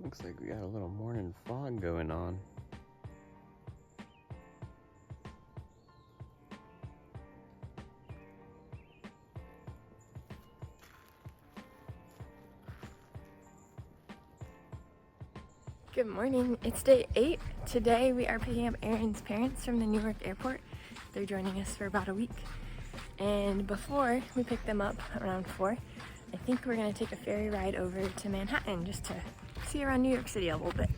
Looks like we got a little morning fog going on. Good morning, it's day 8. Today we are picking up Aaron's parents from the Newark airport. They're joining us for about a week. And before we pick them up around 4, I think we're gonna take a ferry ride over to Manhattan just to see around New York City a little bit.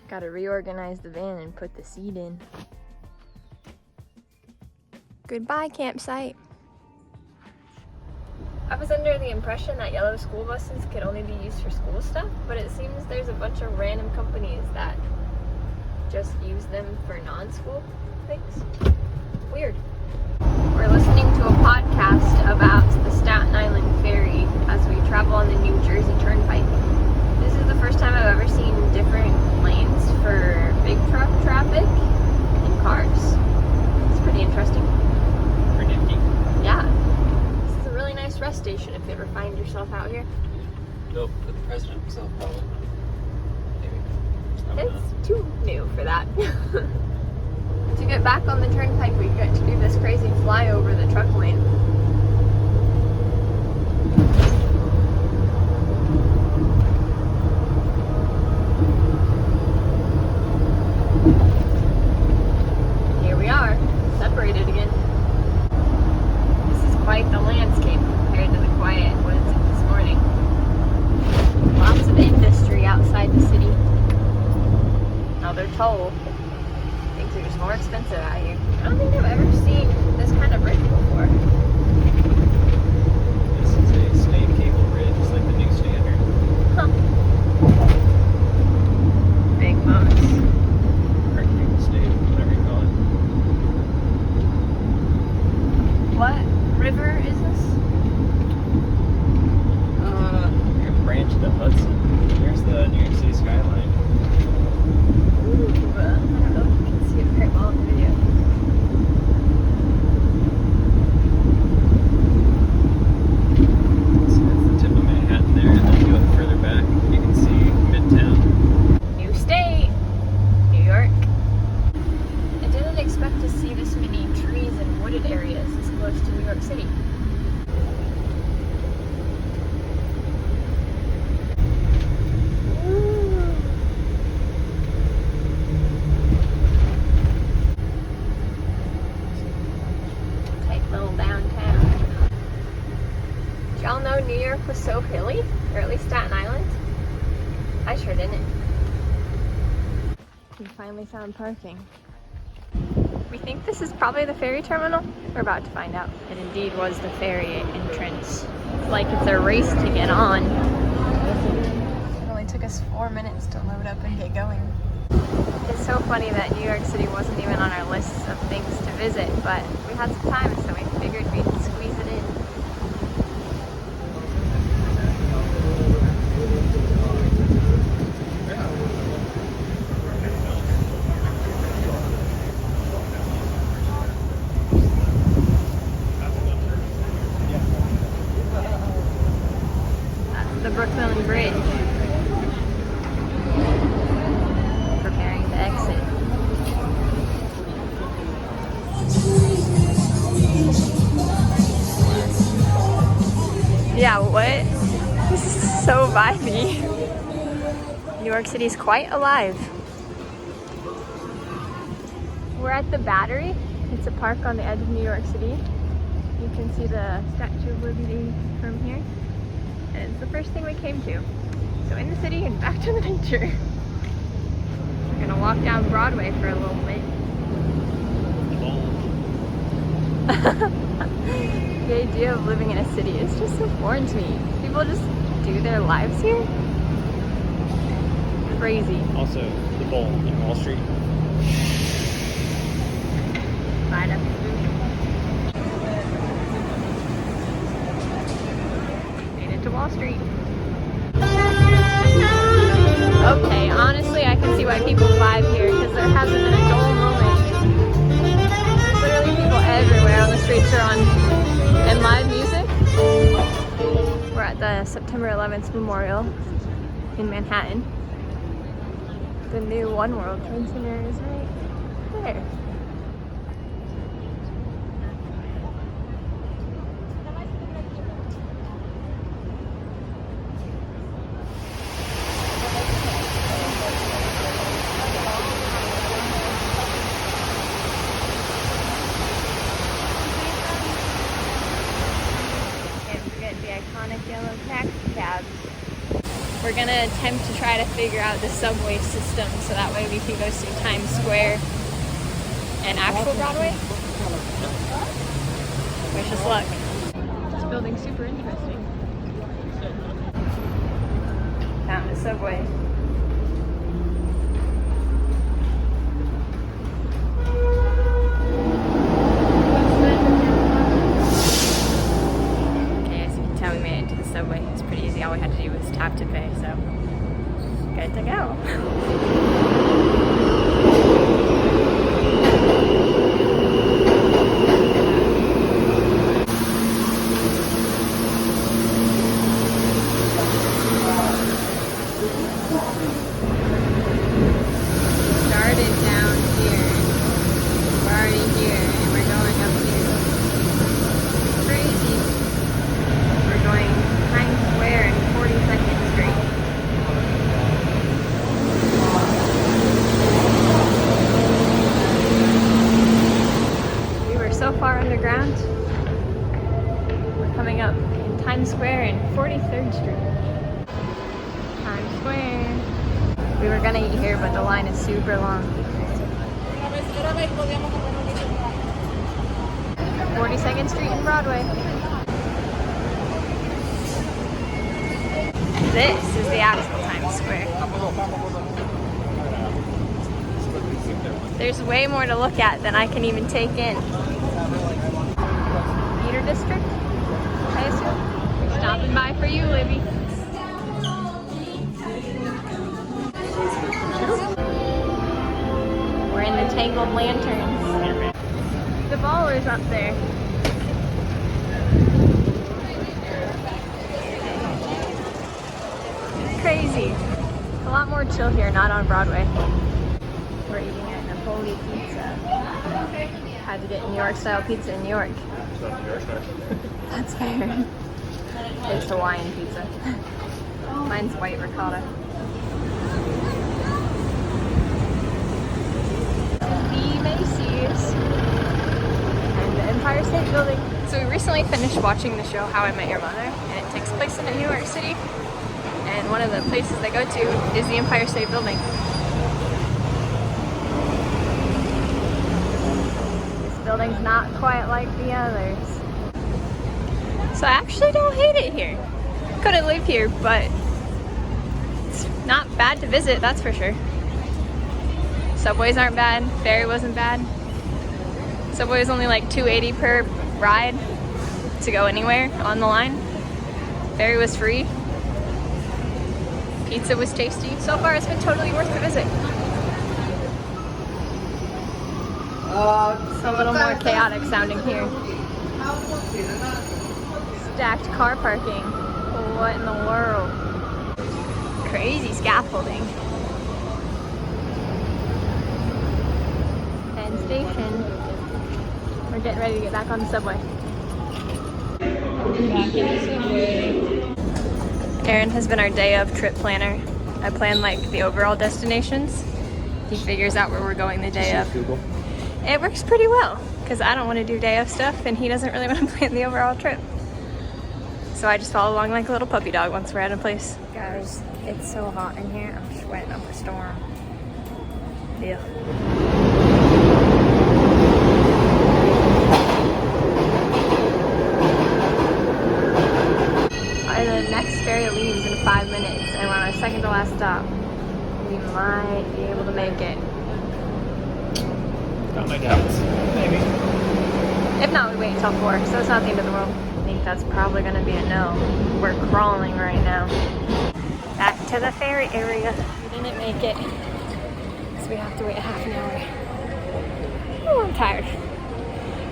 Gotta reorganize the van and put the seat in. Goodbye, campsite. I was under the impression that yellow school buses could only be used for school stuff, but it seems there's a bunch of random companies that just use them for non-school things. Weird. We're listening to a podcast about the Staten Island ferry as we travel on the New Jersey Turnpike. This is the first time I've ever seen different lanes for big truck traffic and cars. It's pretty interesting. Pretty nifty. Yeah. Really nice rest station if you ever find yourself out here. Nope, but the president himself probably. Maybe. It's too new for that. To get back on the turnpike, we get to do this crazy fly over the truck lane. Here we are, separated again. Quite the landscape compared to the quiet woods this morning. Lots of industry outside the city. Another toll. Things are just more expensive out here. I don't think I've ever seen this kind of bridge before. This is a state cable bridge, it's like the new standard. Huh. Big boats. Or cable state, whatever you call it. What river is this? You're a branch of the Hudson. Here's the New York City skyline. Ooh, I don't know if you can see it very well in the video. So that's the tip of Manhattan there, and then you go further back, you can see Midtown. New state, New York. I didn't expect to see this many trees and wooded areas this close to New York City. Tight little downtown. Did y'all know New York was so hilly? Or at least Staten Island? I sure didn't. We finally found parking. We think this is probably the ferry terminal. We're about to find out. It indeed was the ferry entrance. It's like it's a race to get on. It only took us 4 minutes to load up and get going. It's so funny that New York City wasn't even on our list of things to visit, but we had some time, so we figured we'd squeeze it in. The Brooklyn Bridge. Preparing to exit. Yeah, what? This is so vibey. New York City is quite alive. We're at the Battery. It's a park on the edge of New York City. You can see the Statue of Liberty from here. And it's the first thing we came to. So in the city and back to the nature. We're gonna walk down Broadway for a little bit. The idea of living in a city is just so foreign to me. People just do their lives here. Crazy. Also, the Bowl in Wall Street. Right up. To Wall Street. Okay, honestly, I can see why people vibe here because there hasn't been a dull moment. There's literally people everywhere on the streets are on and live music. We're at the September 11th Memorial. in Manhattan. The new One World Trade Center is right there. Can't forget the iconic yellow taxi cabs. We're gonna attempt to try to figure out the subway system so that way we can go see Times Square and actual Broadway. Wish us luck. This building's super interesting. Found a subway. Okay, as you can tell, we made it to the subway. It's pretty easy. All we had to do was tap to pay, so good to go. Started down here. We're already here and we're going up here. Crazy. We're going Times Square and 42nd Street. We were so far underground. We're coming up in Times Square and 43rd Street. Times Square. We were gonna eat here, but the line is super long. 42nd Street and Broadway. This is the actual Times Square. There's way more to look at than I can even take in. Theater District, I assume. Stopping by for you, Libby. We're in the Tangled Lanterns. The baller's up there. Crazy. A lot more chill here, not on Broadway. We're eating at Napoli Pizza. Had to get New York style pizza in New York. That's fair. It's Hawaiian pizza. Mine's white ricotta. The Macy's and the Empire State Building. So we recently finished watching the show How I Met Your Mother, and it takes place in New York City. And one of the places they go to is the Empire State Building. This building's not quite like the others. So I actually don't hate it here. Couldn't live here, but it's not bad to visit, that's for sure. Subways aren't bad, ferry wasn't bad. Subway was only like $2.80 per ride to go anywhere on the line. Ferry was free. Pizza was tasty. So far it's been totally worth the visit. It's a little more chaotic sounding here. Stacked car parking. What in the world? Crazy scaffolding. Penn Station. We're getting ready to get back on the subway. Back in the subway. Aaron has been our day of trip planner. I plan like the overall destinations. He figures out where we're going the day of. Google. It works pretty well because I don't want to do day of stuff and he doesn't really want to plan the overall trip. So I just follow along like a little puppy dog once we're at a place. Guys, it's so hot in here. I'm sweating up a storm. Yeah. The next ferry leaves in 5 minutes and we're on our second to last stop. We might be able to make it. Got my doubts. Maybe. If not, we wait until 4, so it's not the end of the world. I think that's probably going to be a no. We're crawling right now. Back to the ferry area. We didn't make it, so we have to wait a half an hour. Oh, I'm tired.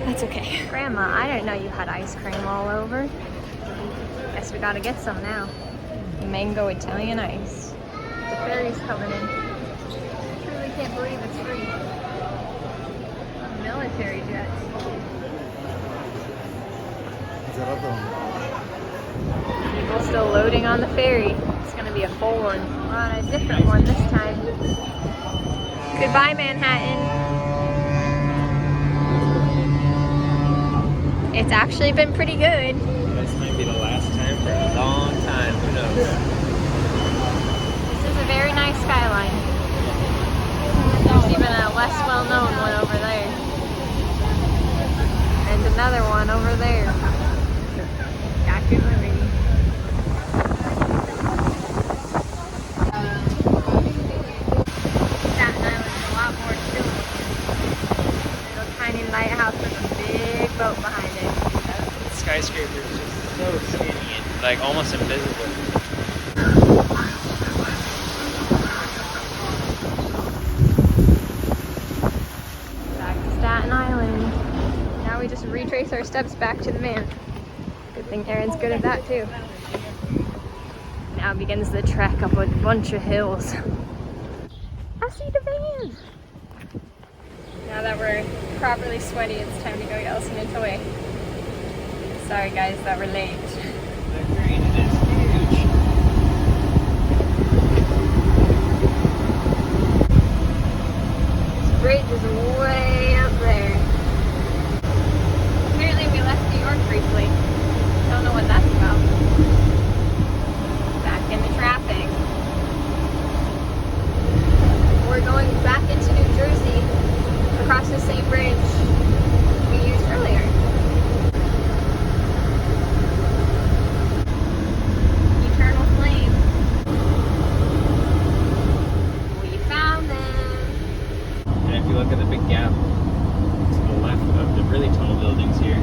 That's okay. Grandma, I didn't know you had ice cream all over. Guess we gotta get some now. Mango Italian ice. tourists coming in. Truly can't believe it's free. Military jets. People still loading on the ferry. It's gonna be a full one. We're on a different one this time. Goodbye, Manhattan. It's actually been pretty good. This might be the last time for a long time. Who knows? This is a very nice skyline. There's even a less well-known one over there. And another one over there. Statue of Liberty. Staten Island is a lot more chill. Little tiny lighthouse with a big boat behind it. The skyscraper is just so skinny and like almost invisible. Back to Staten Island. Now we just retrace our steps back to the van. Good thing Aaron's good at that too. Now begins the trek up a bunch of hills. I see the van! Now that we're properly sweaty, it's time to go get Elsie and Toy. Sorry guys that we're late. The green is huge. This bridge is way up there. Apparently we left New York briefly. Don't know what that's about. Back in the traffic. We're going back into New Jersey across the same bridge we used earlier. Eternal Flame. We found them. And if you look at the big gap to the left of the really tall buildings here,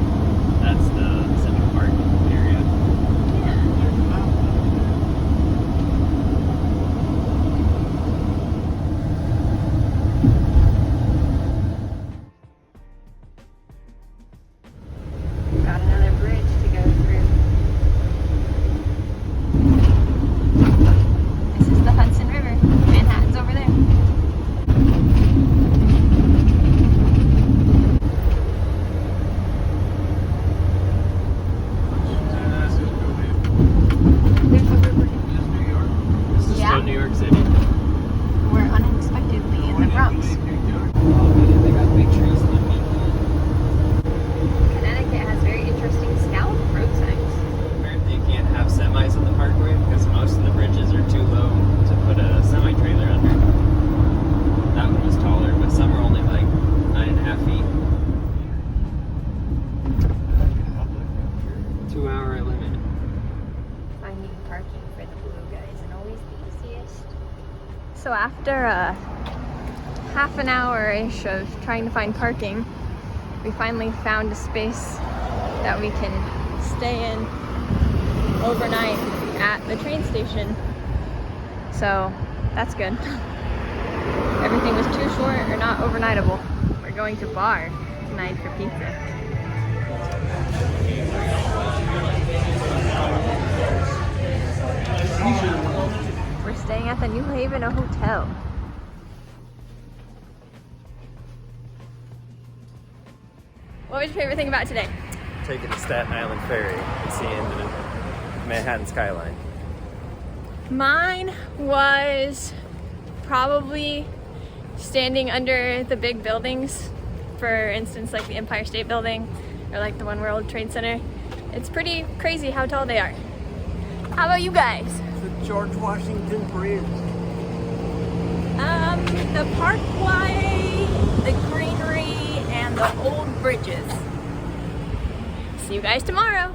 that's the Central Park area. Got another bridge to go through. This is the Hudson River. Manhattan's over there. This is Yeah. still New York City. We're unexpectedly in the Bronx. Oh man, they got big trees in the meat. Connecticut has very interesting scallop road signs. Apparently you can't have semis on the parkway because most of the bridges are too low to put a semi-trailer under. That one was taller, but some are only like 9.5 feet. 2-hour limit. Finding parking for the blue guy isn't always the easiest. So after a half an hour-ish of trying to find parking, we finally found a space that we can stay in overnight at the train station. So that's good. Everything was too short or not overnightable. We're going to bar tonight for pizza. We're staying at the New Haven Hotel. What was your favorite thing about today? Taking the Staten Island ferry and seeing the Manhattan skyline. Mine was probably standing under the big buildings, for instance like the Empire State Building or like the One World Trade Center. It's pretty crazy how tall they are. How about you guys? The George Washington Bridge. The parkway, the greenery, and the old bridges. See you guys tomorrow.